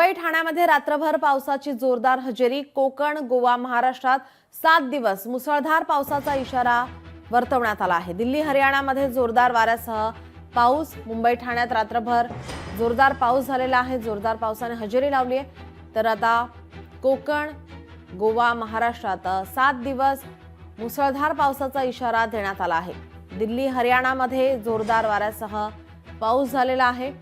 मुंबई ठाण्यामध्ये रात्रभर पावसाची जोरदार हजेरी। कोकण, गोवा, महाराष्ट्रात 7 दिवस मुसळधार पावसाचा इशारा वर्तवण्यात आला आहे। दिल्ली, हरियाणामध्ये जोरदार वाऱ्यासह पाऊस। मुंबई, ठाण्यात रात्रभर जोरदार पाऊस झालेला आहे। जोरदार पावसाने हजेरी लावली आहे। तर आता कोकण, गोवा, महाराष्ट्रात 7 दिवस मुसळधार पावसाचा इशारा देण्यात आला आहे। दिल्ली, हरियाणामध्ये जोरदार वाऱ्यासह पाऊस झालेला आहे।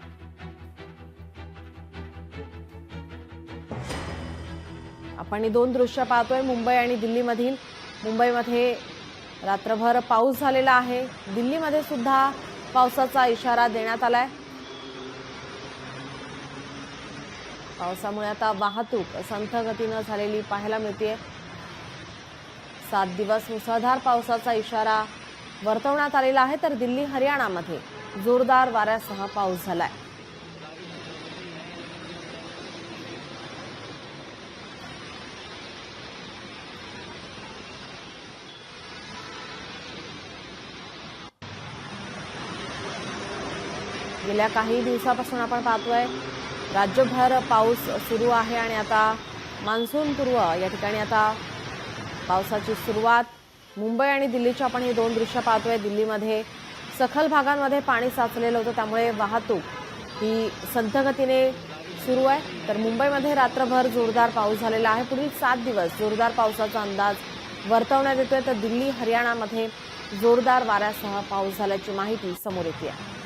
आपण ही दोन दृश्य पाहतोय मुंबई आणि दिल्लीमधील। मुंबईमध्ये रात्रभर पाऊस झालेला आहे। दिल्लीमध्ये सुद्धा पावसाचा इशारा देण्यात आलाय। पावसामुळे आता वाहतूक संथ गतीने झालेली पाहायला मिळते। 7 दिवस मुसळधार पावसाचा इशारा वर्तवण्यात आलेला आहे। तर दिल्ली, हरियाणामध्ये जोरदार वाऱ्यासह पाऊस झालाय। गेल्या काही दिवसापासून आपण पाहतोय राज्यभर पाऊस सुरू आहे आणि आता मान्सून पूर्व या ठिकाणी आता पावसाची सुरुवात। मुंबई आणि दिल्लीची आपण हे दोन दृश्य पाहतोय। दिल्लीमध्ये सखल भागांमध्ये पाणी साचलेलं होतं, त्यामुळे वाहतूक ही संथ गतीने सुरू आहे। तर मुंबईमध्ये रात्रभर जोरदार पाऊस झालेला आहे। पुढील 7 दिवस जोरदार पावसाचा अंदाज वर्तवण्यात येतोय। तर दिल्ली, हरियाणामध्ये जोरदार वाऱ्यासह पाऊस झाल्याची माहिती समोर येते आहे।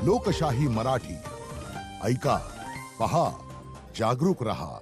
लोकशाही मराठी ऐका, पहा, जागरूक रहा।